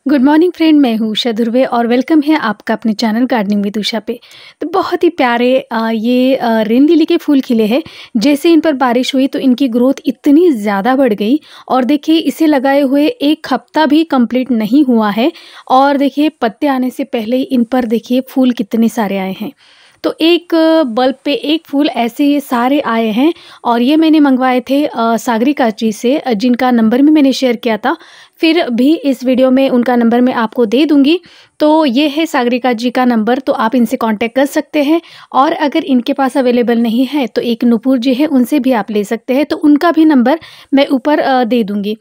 Good morning friend, मैं हूँ उषा धुर्वे और वेलकम है आपका अपने चैनल गार्डनिंग विद उषा पे। तो बहुत ही प्यारे ये रेन लिली के फूल खिले हैं। जैसे इन पर बारिश हुई तो इनकी ग्रोथ इतनी ज़्यादा बढ़ गई और देखिए इसे लगाए हुए एक हफ्ता भी कंप्लीट नहीं हुआ है और देखिए पत्ते आने से पहले ही इन पर देखिए फूल कितने सारे आए हैं। तो एक बल्ब पे एक फूल ऐसे ये सारे आए हैं और ये मैंने मंगवाए थे सागरिका जी से, जिनका नंबर भी मैंने शेयर किया था। फिर भी इस वीडियो में उनका नंबर मैं आपको दे दूँगी। तो ये है सागरिका जी का नंबर, तो आप इनसे कांटेक्ट कर सकते हैं। और अगर इनके पास अवेलेबल नहीं है तो एक नुपुर जी है, उनसे भी आप ले सकते हैं, तो उनका भी नंबर मैं ऊपर दे दूँगी।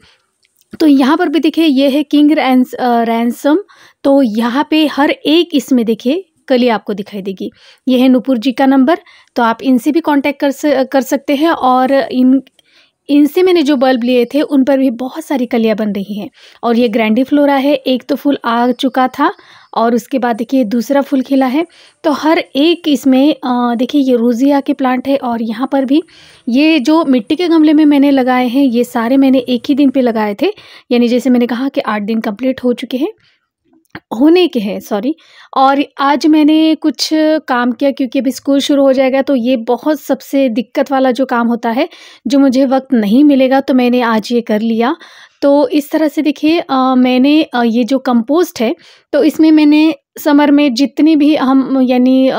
तो यहाँ पर भी देखिए ये है किंग रैंसम। तो यहाँ पे हर एक इसमें देखिए कली आपको दिखाई देगी। ये है नुपुर जी का नंबर, तो आप इनसे भी कांटेक्ट कर सकते हैं। और इनसे मैंने जो बल्ब लिए थे उन पर भी बहुत सारी कलियाँ बन रही हैं। और ये ग्रैंडीफ्लोरा है, एक तो फूल आ चुका था और उसके बाद देखिए दूसरा फूल खिला है। तो हर एक इसमें देखिए ये रोजिया के प्लांट है। और यहाँ पर भी ये जो मिट्टी के गमले में मैंने लगाए हैं ये सारे मैंने एक ही दिन पे लगाए थे, यानी जैसे मैंने कहा कि 8 दिन कंप्लीट हो चुके हैं, होने के हैं सॉरी। और आज मैंने कुछ काम किया क्योंकि अभी स्कूल शुरू हो जाएगा, तो ये बहुत सबसे दिक्कत वाला जो काम होता है, जो मुझे वक्त नहीं मिलेगा, तो मैंने आज ये कर लिया। तो इस तरह से देखिए मैंने ये जो कंपोस्ट है, तो इसमें मैंने समर में जितनी भी हम यानी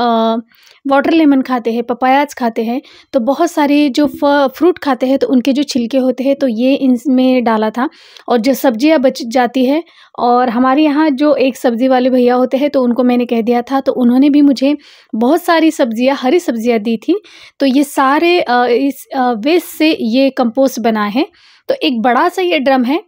वाटर लेमन खाते हैं, पपायाज खाते हैं, तो बहुत सारे जो फ्रूट खाते हैं तो उनके जो छिलके होते हैं तो ये इसमें डाला था। और जो सब्जियां बच जाती है, और हमारे यहाँ जो एक सब्ज़ी वाले भैया होते हैं तो उनको मैंने कह दिया था, तो उन्होंने भी मुझे बहुत सारी सब्जियां, हरी सब्जियां दी थी। तो ये सारे इस वेस्ट से ये कंपोस्ट बना है। तो एक बड़ा सा ये ड्रम है,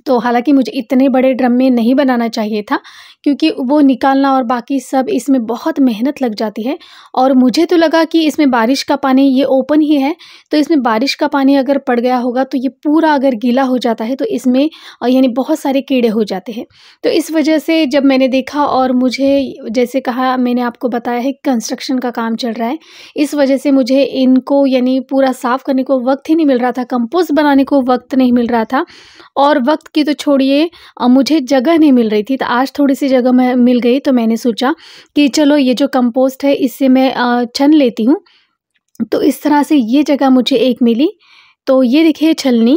तो हालांकि मुझे इतने बड़े ड्रम में नहीं बनाना चाहिए था क्योंकि वो निकालना और बाकी सब इसमें बहुत मेहनत लग जाती है। और मुझे तो लगा कि इसमें बारिश का पानी, ये ओपन ही है, तो इसमें बारिश का पानी अगर पड़ गया होगा तो ये पूरा अगर गीला हो जाता है तो इसमें यानी बहुत सारे कीड़े हो जाते हैं। तो इस वजह से जब मैंने देखा, और मुझे जैसे कहा, मैंने आपको बताया है कंस्ट्रक्शन का काम चल रहा है, इस वजह से मुझे इनको यानी पूरा साफ़ करने को वक्त ही नहीं मिल रहा था, कंपोस्ट बनाने को वक्त नहीं मिल रहा था। और वक्त की तो छोड़िए, मुझे जगह नहीं मिल रही थी। तो आज थोड़ी सी जगह मैं मिल गई, तो मैंने सोचा कि चलो ये जो कंपोस्ट है इससे मैं छन लेती हूँ। तो इस तरह से ये जगह मुझे एक मिली। तो ये देखिए छलनी।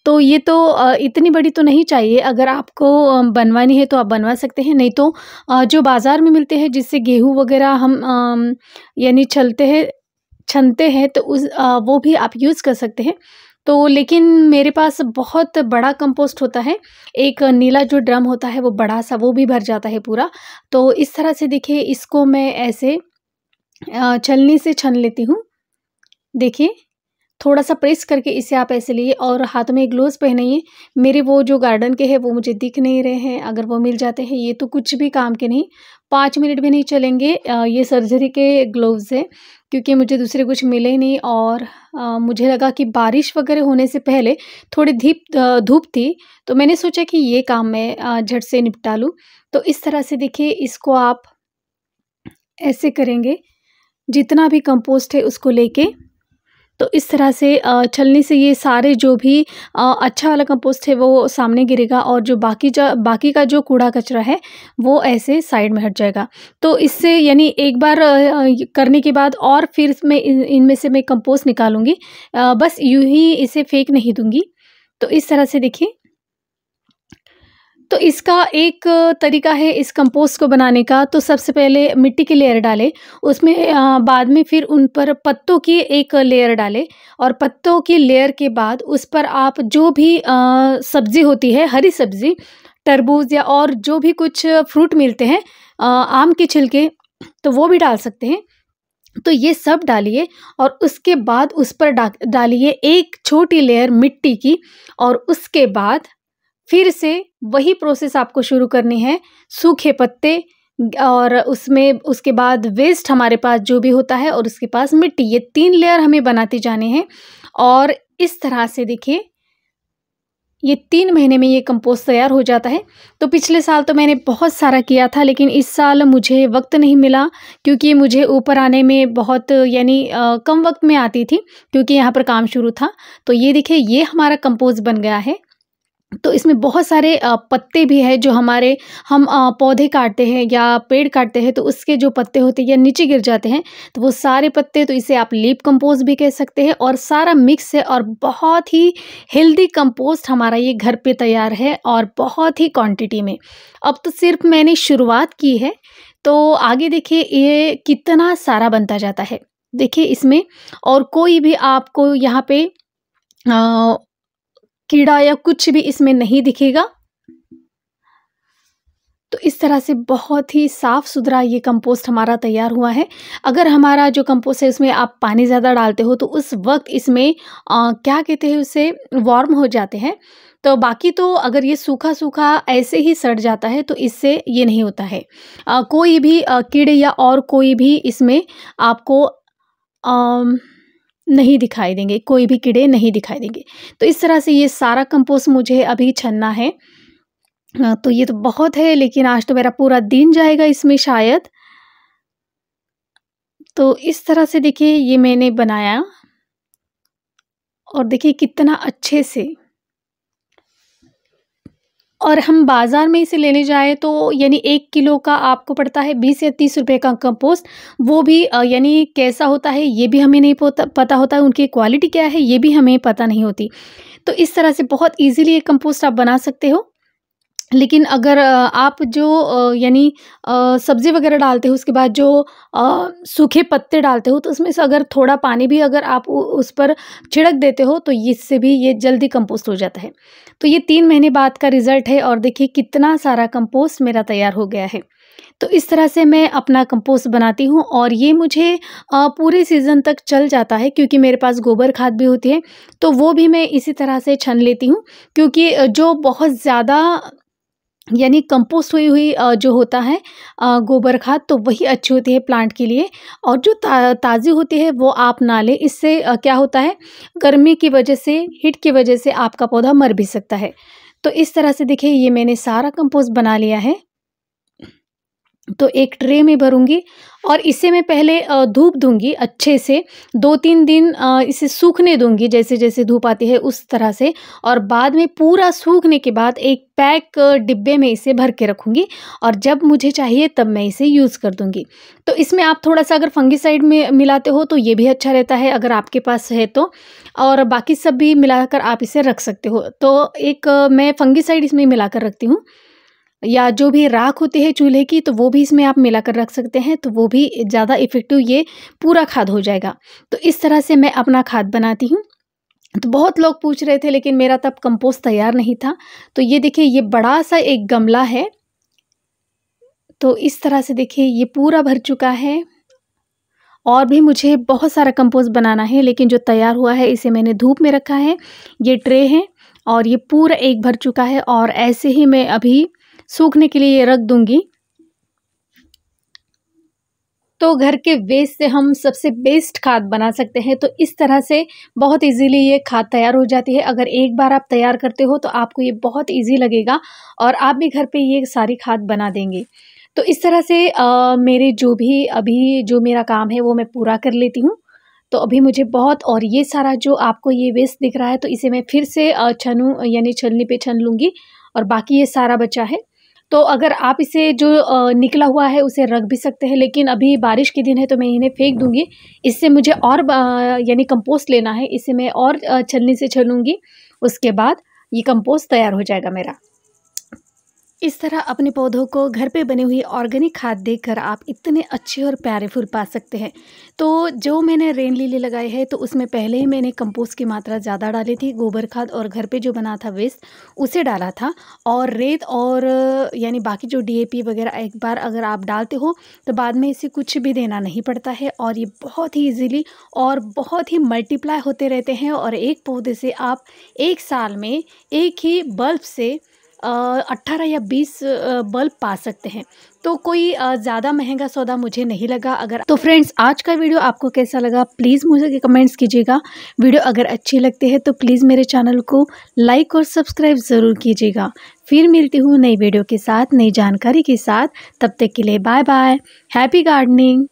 तो ये तो इतनी बड़ी तो नहीं चाहिए, अगर आपको बनवानी है तो आप बनवा सकते हैं, नहीं तो जो बाज़ार में मिलते हैं जिससे गेहूँ वगैरह हम यानी छनते हैं, तो वो भी आप यूज़ कर सकते हैं। तो लेकिन मेरे पास बहुत बड़ा कंपोस्ट होता है, एक नीला जो ड्रम होता है वो बड़ा सा, वो भी भर जाता है पूरा। तो इस तरह से देखिए इसको मैं ऐसे छलनी से छन लेती हूँ। देखिए थोड़ा-सा प्रेस करके इसे आप ऐसे लिए और हाथ में ग्लोव्स पहनिए। मेरे वो जो गार्डन के हैं वो मुझे दिख नहीं रहे हैं, अगर वो मिल जाते हैं, ये तो कुछ भी काम के नहीं, 5 मिनट भी नहीं चलेंगे। ये सर्जरी के ग्लोव्स हैं क्योंकि मुझे दूसरे कुछ मिले ही नहीं। और मुझे लगा कि बारिश वगैरह होने से पहले थोड़ी धूप थी, तो मैंने सोचा कि ये काम मैं झट से निपटा लूँ। तो इस तरह से देखिए इसको आप ऐसे करेंगे, जितना भी कंपोस्ट है उसको लेके, तो इस तरह से छलनी से ये सारे जो भी अच्छा वाला कंपोस्ट है वो सामने गिरेगा, और जो बाकी का जो कूड़ा कचरा है वो ऐसे साइड में हट जाएगा। तो इससे यानी एक बार करने के बाद और फिर मैं इनमें से मैं कंपोस्ट निकालूंगी, बस यूं ही इसे फेंक नहीं दूंगी। तो इस तरह से देखिए, तो इसका एक तरीका है इस कंपोस्ट को बनाने का। तो सबसे पहले मिट्टी की लेयर डालें, उसमें बाद में फिर उन पर पत्तों की एक लेयर डालें, और पत्तों की लेयर के बाद उस पर आप जो भी सब्ज़ी होती है, हरी सब्ज़ी, तरबूज या और जो भी कुछ फ्रूट मिलते हैं, आम के छिलके, तो वो भी डाल सकते हैं। तो ये सब डालिए और उसके बाद उस पर डालिए एक छोटी लेयर मिट्टी की, और उसके बाद फिर से वही प्रोसेस आपको शुरू करनी है। सूखे पत्ते और उसमें उसके बाद वेस्ट हमारे पास जो भी होता है, और उसके पास मिट्टी, ये 3 लेयर हमें बनाते जाने हैं। और इस तरह से देखिए ये 3 महीने में ये कंपोस्ट तैयार हो जाता है। तो पिछले साल तो मैंने बहुत सारा किया था, लेकिन इस साल मुझे वक्त नहीं मिला क्योंकि मुझे ऊपर आने में बहुत यानी कम वक्त में आती थी क्योंकि यहाँ पर काम शुरू था। तो ये देखिए ये हमारा कंपोस्ट बन गया है। तो इसमें बहुत सारे पत्ते भी हैं जो हमारे हम पौधे काटते हैं या पेड़ काटते हैं तो उसके जो पत्ते होते हैं या नीचे गिर जाते हैं, तो वो सारे पत्ते, तो इसे आप लीफ कंपोस्ट भी कह सकते हैं। और सारा मिक्स है और बहुत ही हेल्दी कंपोस्ट हमारा ये घर पे तैयार है और बहुत ही क्वांटिटी में। अब तो सिर्फ मैंने शुरुआत की है, तो आगे देखिए ये कितना सारा बनता जाता है। देखिए इसमें और कोई भी आपको यहाँ पे कीड़ा या कुछ भी इसमें नहीं दिखेगा। तो इस तरह से बहुत ही साफ़ सुथरा ये कंपोस्ट हमारा तैयार हुआ है। अगर हमारा जो कंपोस्ट है उसमें आप पानी ज़्यादा डालते हो तो उस वक़्त इसमें क्या कहते हैं उसे, वर्म हो जाते हैं। तो बाकी तो अगर ये सूखा-सूखा ऐसे ही सड़ जाता है तो इससे ये नहीं होता है। कोई भी कीड़े या और कोई भी इसमें आपको नहीं दिखाई देंगे, कोई भी कीड़े नहीं दिखाई देंगे। तो इस तरह से ये सारा कंपोस्ट मुझे अभी छनना है। तो ये तो बहुत है, लेकिन आज तो मेरा पूरा दिन जाएगा इसमें शायद। तो इस तरह से देखिए ये मैंने बनाया और देखिए कितना अच्छे से। और हम बाज़ार में इसे लेने जाएँ तो यानी 1 किलो का आपको पड़ता है 20 या 30 रुपए का कंपोस्ट। वो भी यानी कैसा होता है ये भी हमें नहीं पता होता है, उनकी क्वालिटी क्या है ये भी हमें पता नहीं होती। तो इस तरह से बहुत ईज़िली ये कंपोस्ट आप बना सकते हो। लेकिन अगर आप जो यानी सब्ज़ी वग़ैरह डालते हो उसके बाद जो सूखे पत्ते डालते हो तो उसमें से अगर थोड़ा पानी भी अगर आप उस पर छिड़क देते हो तो इससे भी ये जल्दी कंपोस्ट हो जाता है। तो ये 3 महीने बाद का रिज़ल्ट है और देखिए कितना सारा कंपोस्ट मेरा तैयार हो गया है। तो इस तरह से मैं अपना कंपोस्ट बनाती हूँ और ये मुझे पूरे सीज़न तक चल जाता है, क्योंकि मेरे पास गोबर खाद भी होती है तो वो भी मैं इसी तरह से छन लेती हूँ। क्योंकि जो बहुत ज़्यादा यानी कंपोस्ट हुई जो होता है गोबर खाद, तो वही अच्छी होती है प्लांट के लिए। और जो ताज़ी होती है वो आप ना लें। इससे क्या होता है, गर्मी की वजह से, हीट की वजह से आपका पौधा मर भी सकता है। तो इस तरह से देखिए ये मैंने सारा कंपोस्ट बना लिया है। तो एक ट्रे में भरूँगी और इसे मैं पहले धूप दूँगी अच्छे से, 2-3 दिन इसे सूखने दूँगी जैसे-जैसे धूप आती है उस तरह से। और बाद में पूरा सूखने के बाद एक पैक डिब्बे में इसे भर के रखूँगी और जब मुझे चाहिए तब मैं इसे यूज़ कर दूँगी। तो इसमें आप थोड़ा-सा अगर फंगिसाइड में मिलाते हो तो ये भी अच्छा रहता है अगर आपके पास है तो, और बाकी सब भी मिलाकर आप इसे रख सकते हो। तो एक मैं फंगिसाइड इसमें मिलाकर रखती हूँ, या जो भी राख होती है चूल्हे की तो वो भी इसमें आप मिलाकर रख सकते हैं, तो वो भी ज़्यादा इफ़ेक्टिव ये पूरा खाद हो जाएगा। तो इस तरह से मैं अपना खाद बनाती हूँ। तो बहुत लोग पूछ रहे थे लेकिन मेरा तब कंपोस्ट तैयार नहीं था। तो ये देखिए ये बड़ा-सा एक गमला है। तो इस तरह से देखिए ये पूरा भर चुका है और भी मुझे बहुत सारा कंपोस्ट बनाना है, लेकिन जो तैयार हुआ है इसे मैंने धूप में रखा है। ये ट्रे है और ये पूरा एक भर चुका है और ऐसे ही मैं अभी सूखने के लिए ये रख दूंगी। तो घर के वेस्ट से हम सबसे बेस्ट खाद बना सकते हैं। तो इस तरह से बहुत इजीली ये खाद तैयार हो जाती है। अगर एक बार आप तैयार करते हो तो आपको ये बहुत इजी लगेगा और आप भी घर पे ये सारी खाद बना देंगे। तो इस तरह से मेरे जो भी अभी जो मेरा काम है वो मैं पूरा कर लेती हूँ। तो अभी मुझे बहुत, और ये सारा जो आपको ये वेस्ट दिख रहा है तो इसे मैं फिर से छनूँ यानी छलनी पे छन लूँगी और बाकी ये सारा बचा है। तो अगर आप इसे जो निकला हुआ है उसे रख भी सकते हैं, लेकिन अभी बारिश के दिन है तो मैं इन्हें फेंक दूँगी। इससे मुझे और यानी कंपोस्ट लेना है, इसे मैं और छलनी से छलूँगी, उसके बाद ये कंपोस्ट तैयार हो जाएगा मेरा। इस तरह अपने पौधों को घर पे बनी हुई ऑर्गेनिक खाद देकर आप इतने अच्छे और प्यारे फूल पा सकते हैं। तो जो मैंने रेन लिली लगाई है तो उसमें पहले ही मैंने कंपोस्ट की मात्रा ज़्यादा डाली थी, गोबर खाद और घर पे जो बना था वेस्ट उसे डाला था, और रेत और यानी बाकी जो DAP वगैरह एक बार अगर आप डालते हो तो बाद में इसे कुछ भी देना नहीं पड़ता है और ये बहुत ही ईजीली और बहुत ही मल्टीप्लाई होते रहते हैं। और एक पौधे से आप एक साल में एक ही बल्ब से 18 या 20 बल्ब पा सकते हैं। तो कोई ज़्यादा महंगा सौदा मुझे नहीं लगा। अगर तो फ्रेंड्स आज का वीडियो आपको कैसा लगा प्लीज़ मुझे कमेंट्स कीजिएगा। वीडियो अगर अच्छी लगती है तो प्लीज़ मेरे चैनल को लाइक और सब्सक्राइब ज़रूर कीजिएगा। फिर मिलती हूँ नई वीडियो के साथ, नई जानकारी के साथ। तब तक के लिए बाय बाय, हैप्पी गार्डनिंग।